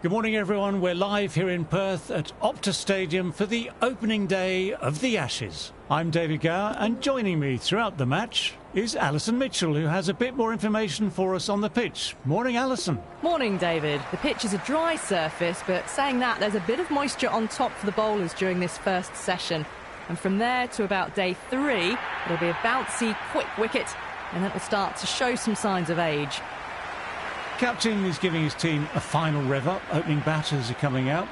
Good morning, everyone. We're live here in Perth at Optus Stadium for the opening day of the Ashes. I'm David Gower, and joining me throughout the match is Alison Mitchell, who has a bit more information for us on the pitch. Morning, Alison. Morning, David. The pitch is a dry surface, but saying that, there's a bit of moisture on top for the bowlers during this first session. And from there to about day 3, it'll be a bouncy, quick wicket, and then it'll start to show some signs of age. Captain is giving his team a final rev up. Opening batters are coming out.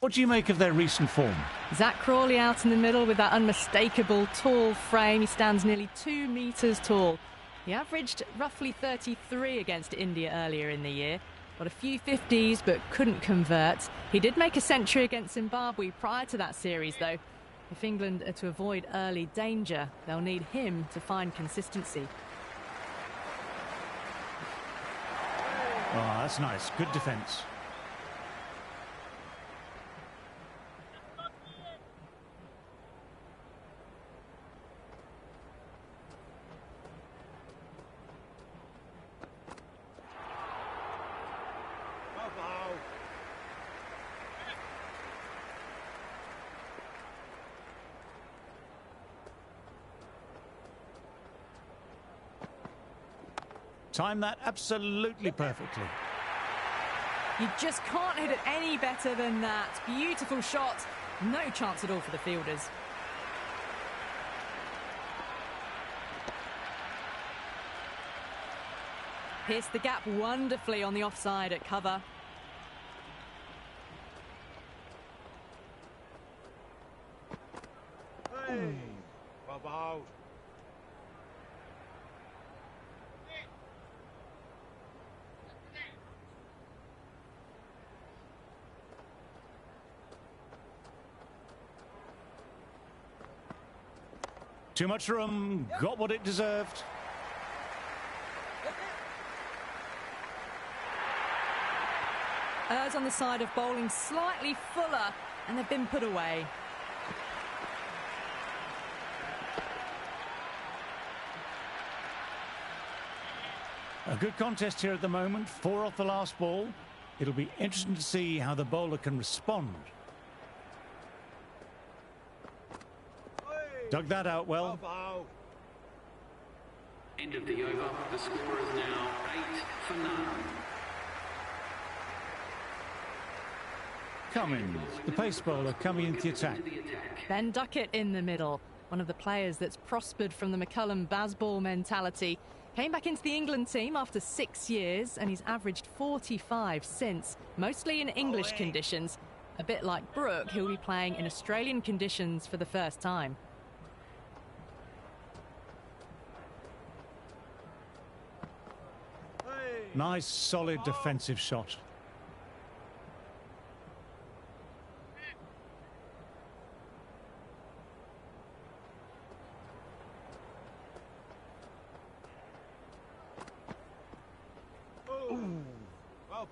What do you make of their recent form? Zach Crawley out in the middle with that unmistakable tall frame. He stands nearly 2 metres tall. He averaged roughly 33 against India earlier in the year. Got a few 50s but couldn't convert. He did make a century against Zimbabwe prior to that series though. If England are to avoid early danger, they'll need him to find consistency. Oh, that's nice. Good defence. Time that absolutely perfectly. You just can't hit it any better than that. Beautiful shot. No chance at all for the fielders. Pierced the gap wonderfully on the offside at cover. Hey, wow. Too much room, got what it deserved. Errs on the side of bowling slightly fuller, and they've been put away. A good contest here at the moment, 4 off the last ball. It'll be interesting to see how the bowler can respond. Dug that out well. End of the over. The score is now 8 for none. Cummins, the pace bowler, coming into the attack. Ben Duckett in the middle. One of the players that's prospered from the McCullum Bazball mentality. Came back into the England team after 6 years, and he's averaged 45 since, mostly in English conditions. A bit like Brooke, who'll be playing in Australian conditions for the first time. Nice, solid defensive shot.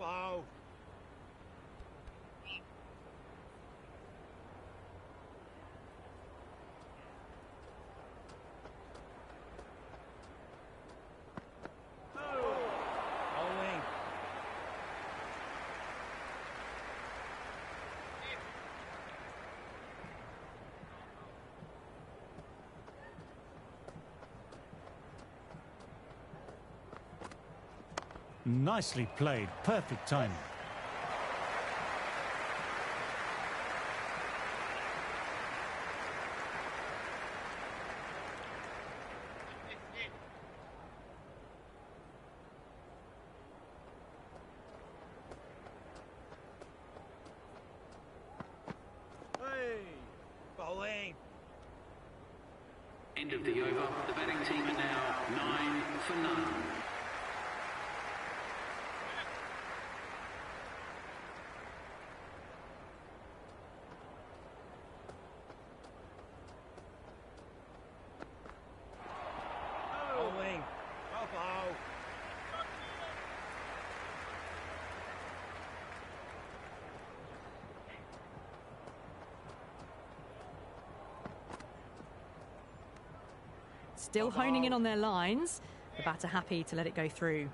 Wow. Nicely played, perfect timing. Bowling. End of the over. The batting team are now 9 for none. Bowling. Wow. Still honing in on their lines. The batter happy to let it go through.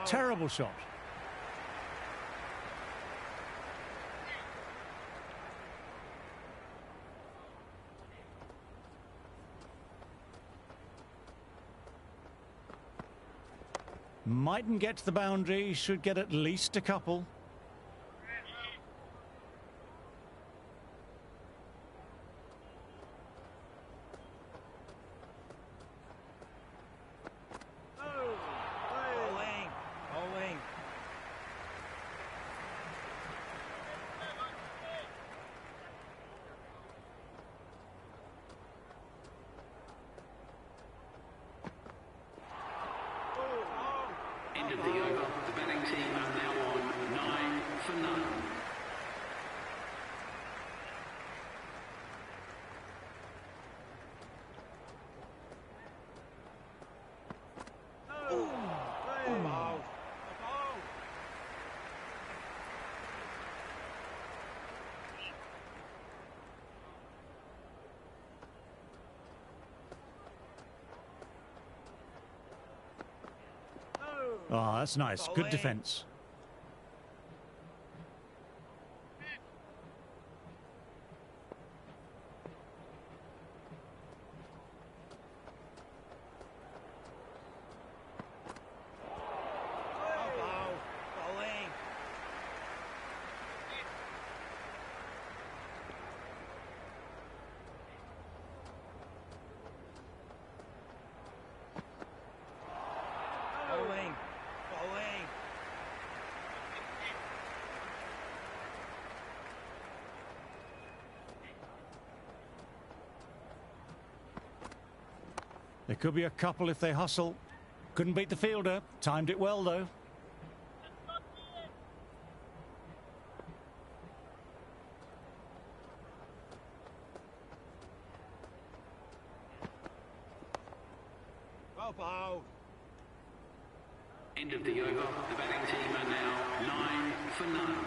Terrible shot. Mightn't get to the boundary, should get at least a couple. Bowling. Bowling. End of the over. The batting team are now on 9 for none. Bow. Bow. Oh, that's nice. Good defence. Bow. Bowling. Bowling. Bowling. There could be a couple if they hustle. Couldn't beat the fielder. Timed it well, though. Bow. End of the over. The batting team are now 9 for none.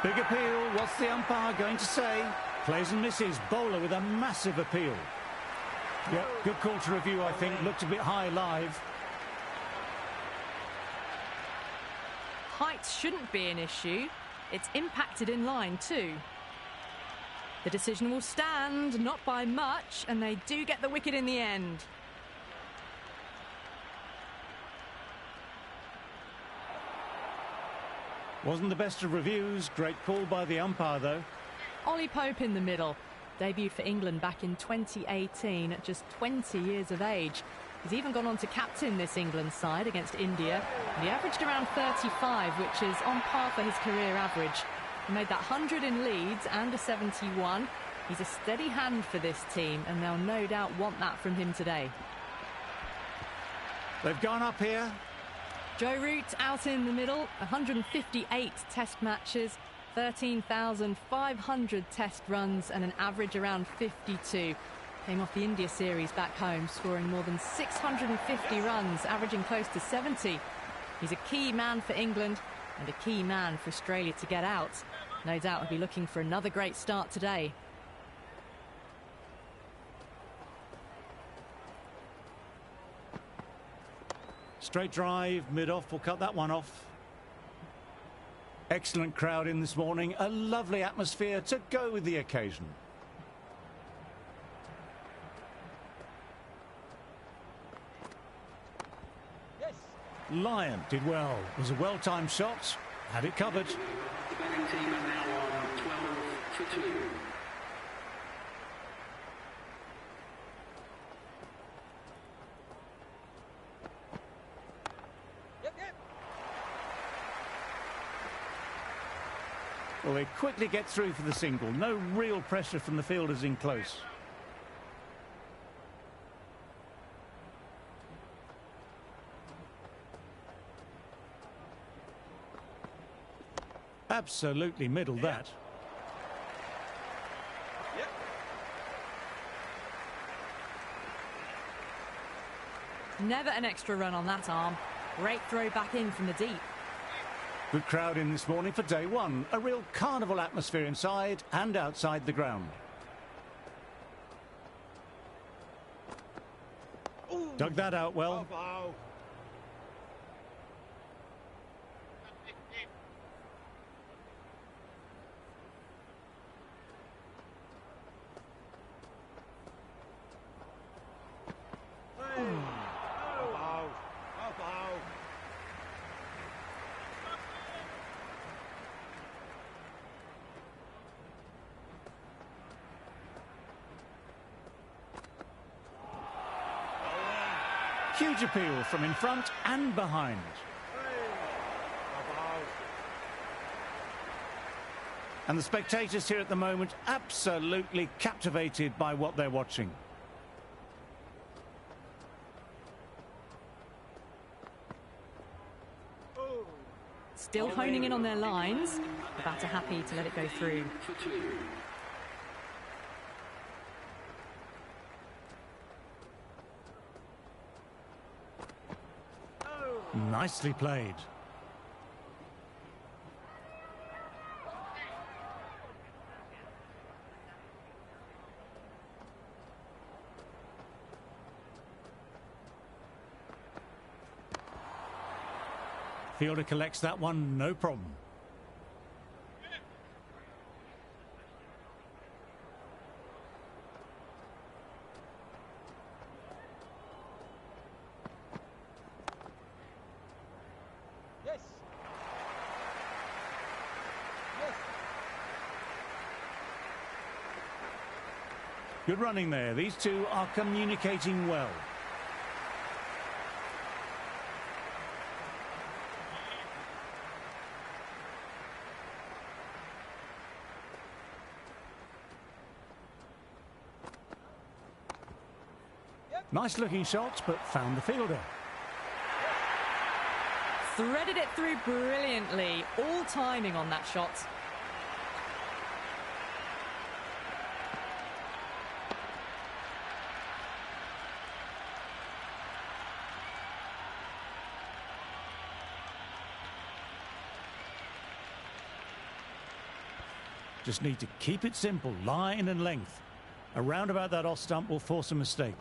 Big appeal. What's the umpire going to say? Plays and misses. Bowler with a massive appeal. Yep, good call to review, I think. Looked a bit high live. Height shouldn't be an issue. It's impacted in line too. The decision will stand, not by much, and they do get the wicket in the end. Wasn't the best of reviews. Great call by the umpire, though. Ollie Pope in the middle. Debuted for England back in 2018 at just 20 years of age. He's even gone on to captain this England side against India. And he averaged around 35, which is on par for his career average. He made that 100 in Leeds and a 71. He's a steady hand for this team, and they'll no doubt want that from him today. They've gone up here. Joe Root out in the middle, 158 test matches, 13,500 test runs and an average around 52. Came off the India series back home, scoring more than 650 runs, averaging close to 70. He's a key man for England and a key man for Australia to get out. No doubt he'll be looking for another great start today. Straight drive, mid-off, we'll cut that one off. Excellent crowd in this morning, a lovely atmosphere to go with the occasion. Yes. Lyon did well, was a well-timed shot, had it covered. The batting team are now on 12 for 2. Well, they quickly get through for the single. No real pressure from the fielders in close. Absolutely middled that. Never an extra run on that arm. Great throw back in from the deep. Good crowd in this morning for day one. A real carnival atmosphere inside and outside the ground. Ooh. Dug that out well. Foul. Foul. Foul. Huge appeal from in front and behind. And the spectators here at the moment absolutely captivated by what they're watching. Still honing in on their lines. The batter happy to let it go through. For two. Nicely played. Fielder collects that one, no problem. Yes. Yes. Good running there. These two are communicating well. Nice looking shots, but found the fielder. Threaded it through brilliantly. All timing on that shot. Just need to keep it simple, line and length. Around about that off stump will force a mistake.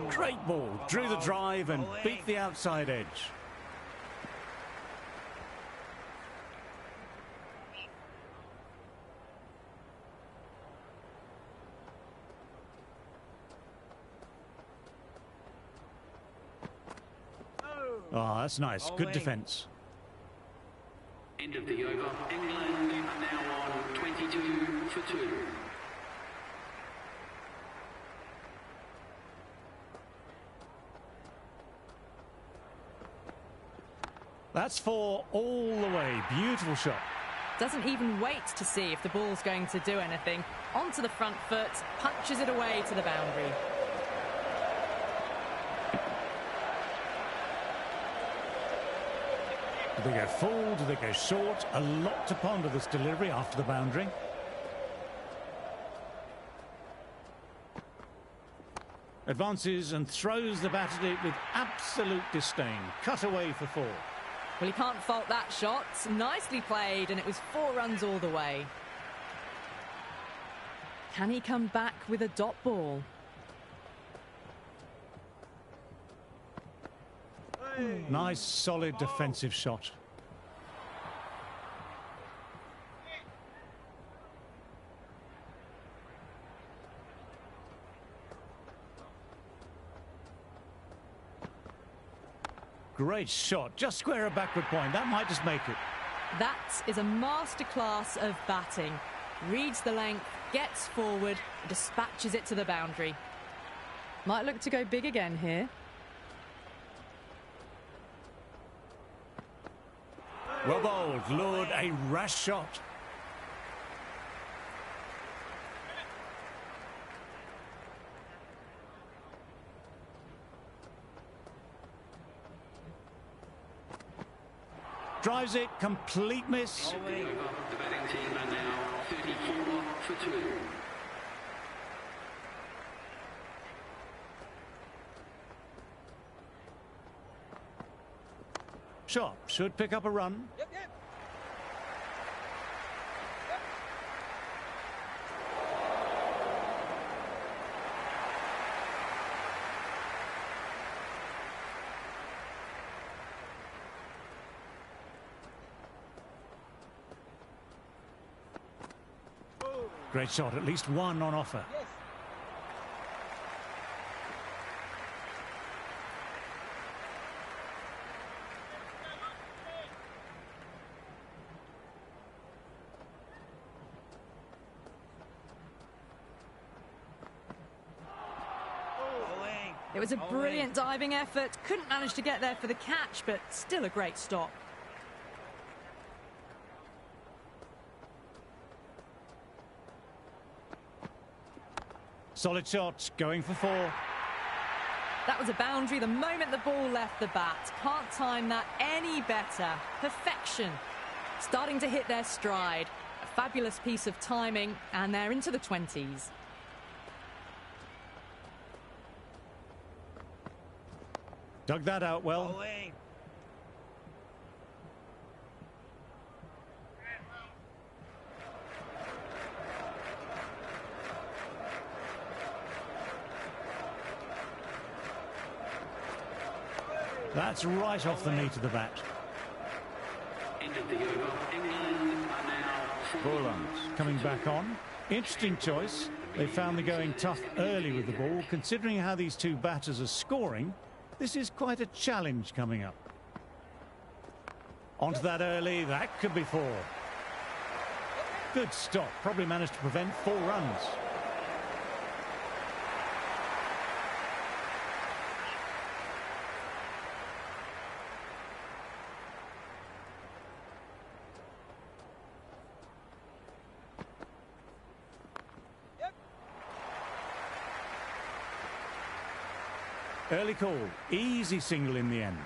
Great ball, drew the drive and beat the outside edge. Oh, that's nice. Good defence. End of the over. England now on 22 for two. That's 4 all the way. Beautiful shot. Doesn't even wait to see if the ball's going to do anything. Onto the front foot, punches it away to the boundary. Do they go full? Do they go short? A lot to ponder this delivery after the boundary. Advances and throws the bat at it with absolute disdain. Cut away for 4. Well, you can't fault that shot. Nicely played, and it was 4 runs all the way. Can he come back with a dot ball? Nice, solid defensive shot. Great shot. Just square a backward point. That might just make it. That is a masterclass of batting. Reads the length, gets forward, dispatches it to the boundary. Might look to go big again here. Well bowled, lured a rash shot. Drives it, complete miss. End of the over. The batting team are now 34 for 2. Shot should pick up a run. Yep, yep. Great shot, at least one on offer. Yes. Bowling. It was a Bowling. brilliant diving effort. Couldn't manage to get there for the catch, but still a great stop. Solid shot, going for 4. That was a boundary the moment the ball left the bat. Can't time that any better. Perfection. Starting to hit their stride. A fabulous piece of timing, and they're into the 20s. Dug that out well. Bowling. That's right off the meat of the bat. End of the over. England are now 4 runs. Coming back on. Interesting choice. They found the going tough early with the ball. Considering how these two batters are scoring, this is quite a challenge coming up. Onto that early. That could be 4. Good stop. Probably managed to prevent 4 runs. Early call, easy single in the end.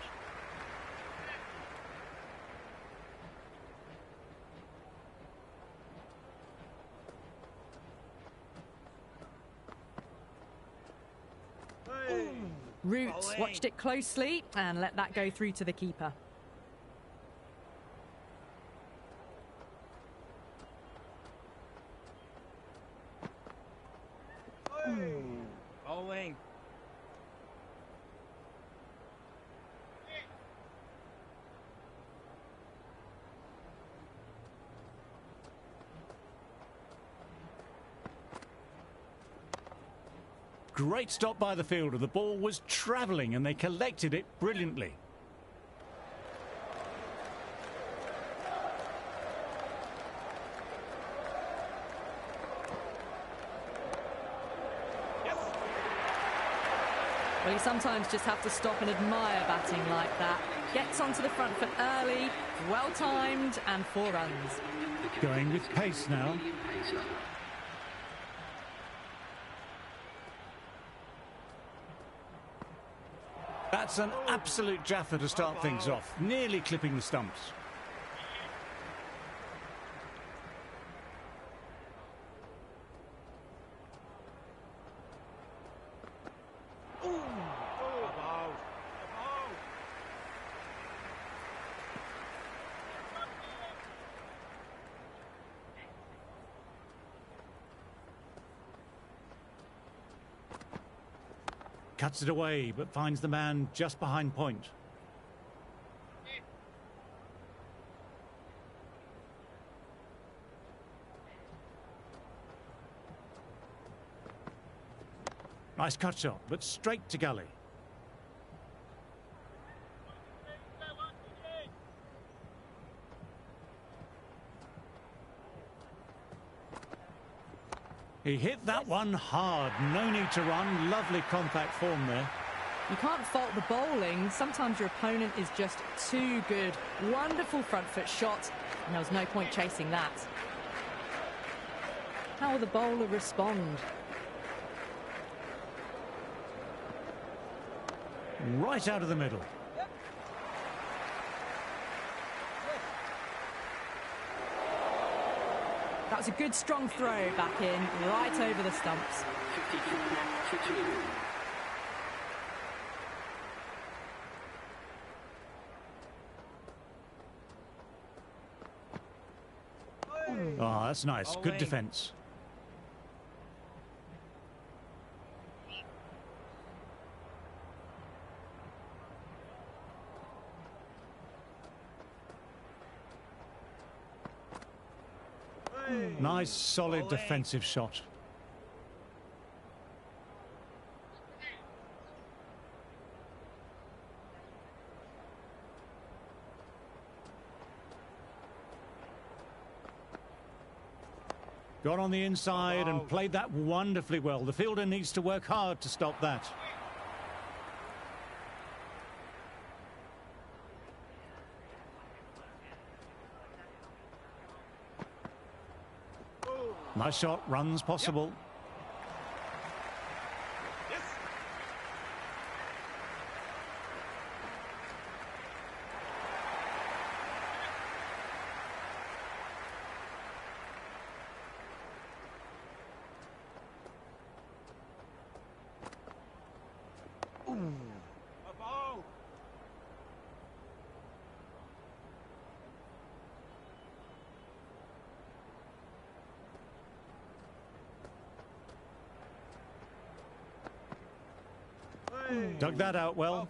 Roots Bowling. watched it closely and let that go through to the keeper. Bowling. Great stop by the fielder. The ball was travelling and they collected it brilliantly. Yes. Well, you sometimes just have to stop and admire batting like that. Gets onto the front foot early, well timed, and 4 runs. Going with pace now. That's an absolute jaffer to start things off, nearly clipping the stumps. About. Cuts it away, but finds the man just behind point. Nice cut shot, but straight to gully. He hit that one hard. No need to run. Lovely compact form there. You can't fault the bowling. Sometimes your opponent is just too good. Wonderful front foot shot, and there was no point chasing that. How will the bowler respond? Right out of the middle. That was a good strong throw back in, right over the stumps. 54 for 2. Oh, that's nice. Good defence. Nice, solid defensive shot. Got on the inside and played that wonderfully well. The fielder needs to work hard to stop that. Nice shot, runs possible. Dug that out well.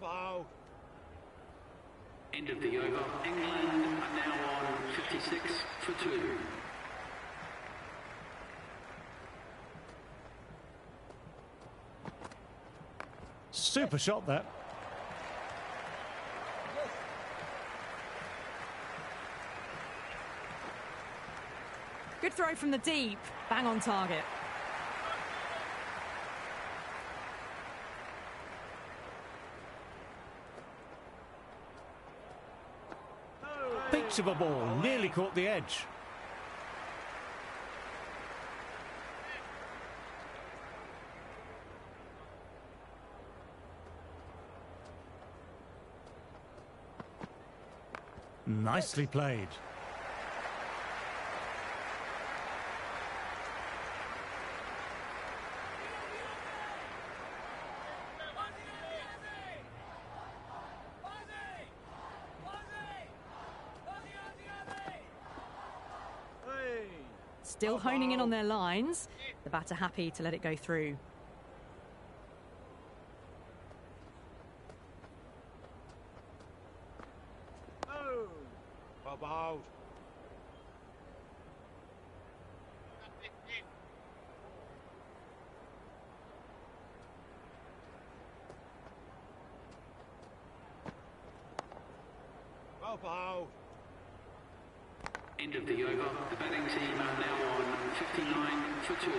End of the over. England are now on 56 for 2. Super shot there. Good throw from the deep, bang on target. Peach of a ball, nearly caught the edge. Nicely played. Still honing in on their lines. The batter happy to let it go through. End of the over. The batting team are now on 59 for 2.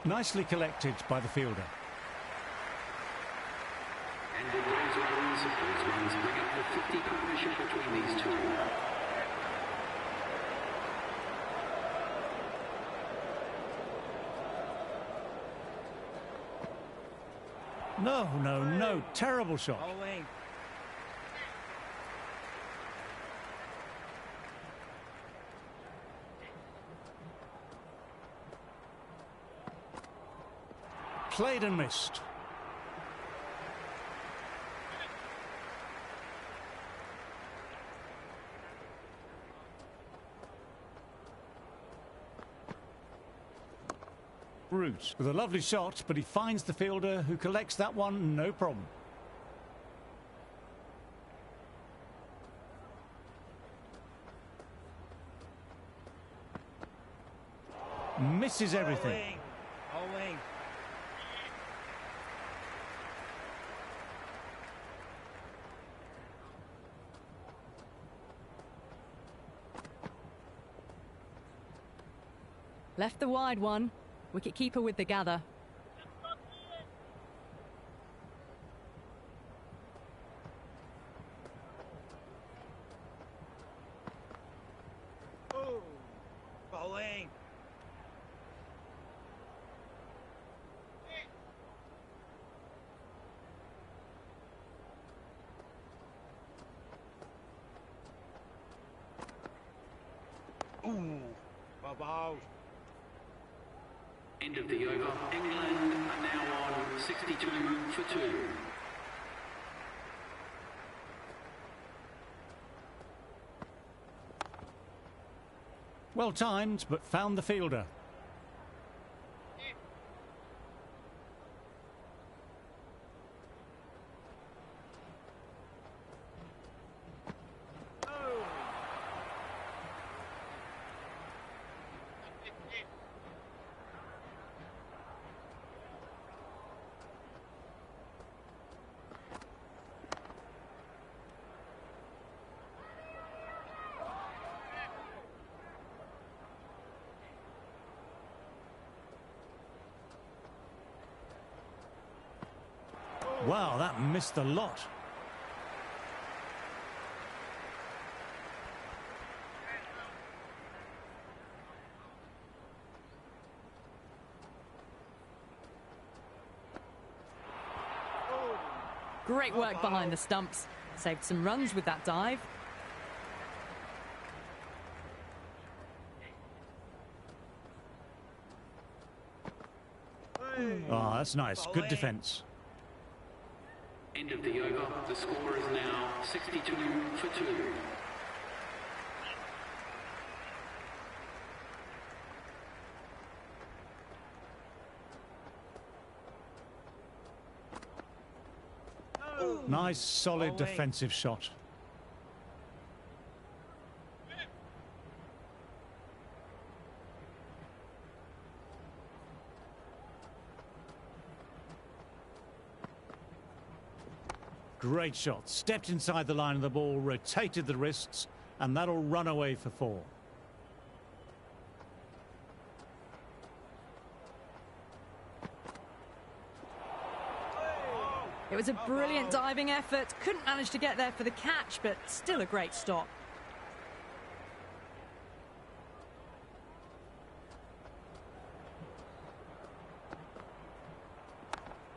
Nicely collected by the fielder. And with those runs bring up the 50 partnership between these two. No. Terrible shot. Played and missed. Root with a lovely shot, but he finds the fielder who collects that one, no problem. Misses everything. Left the wide one. Wicket-keeper with the gather. Bowling. Ooh, wow. End of the over. England are now on 62 for 2. Well timed, but found the fielder. Wow, that missed the lot. Great work behind the stumps. Saved some runs with that dive. Oh, that's nice. Good defence. End of the over. The score is now 62 for 2. Nice, solid defensive shot. Great shot. Stepped inside the line of the ball, rotated the wrists, and that'll run away for 4. It was a brilliant diving effort. Couldn't manage to get there for the catch, but still a great stop.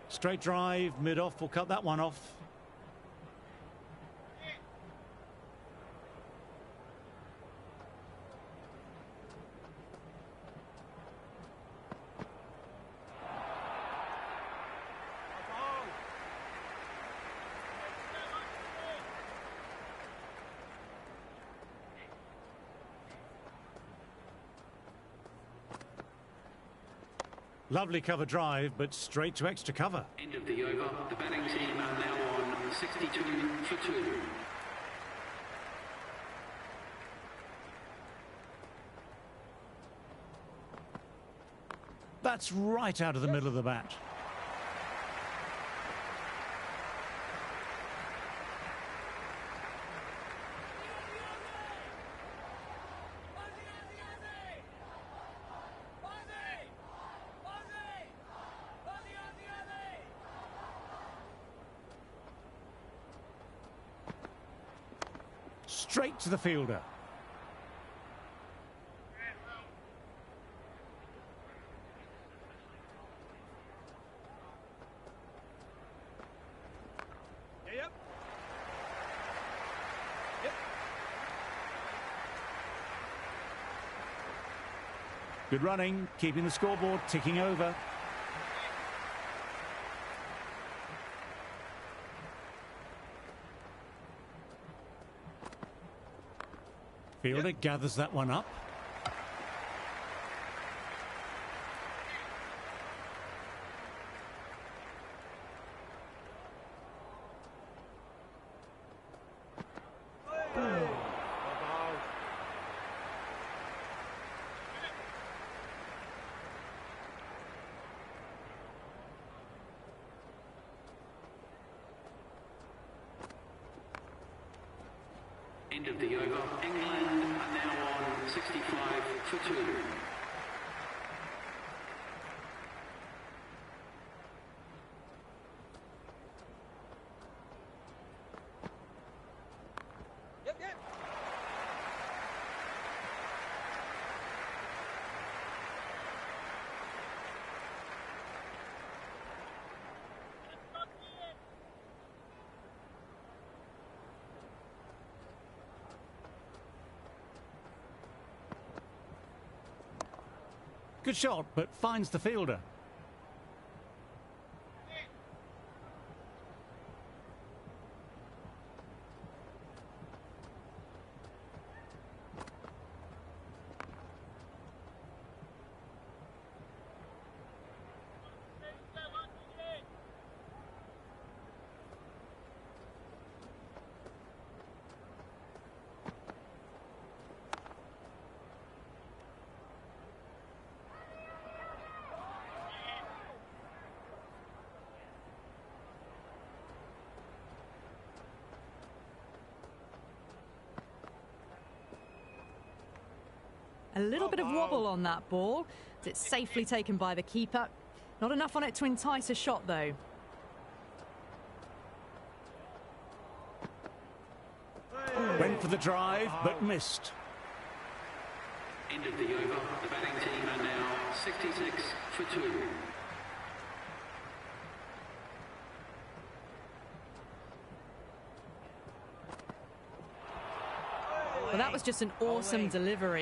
Straight drive, mid-off, will cut that one off. Lovely cover drive, but straight to extra cover. End of the over. The batting team are now on 62 for 2. That's right out of the middle of the bat. Straight to the fielder. Yep. Good running, keeping the scoreboard ticking over. Fielder gathers that one up. End of the over. England are now on 65 for 2. Yep. Good shot, but finds the fielder. A little bit of wobble on that ball. It's safely taken by the keeper. Not enough on it to entice a shot, though. Went for the drive, but missed. End of the over. The batting team are now 66 for 2. Well, that was just an awesome delivery.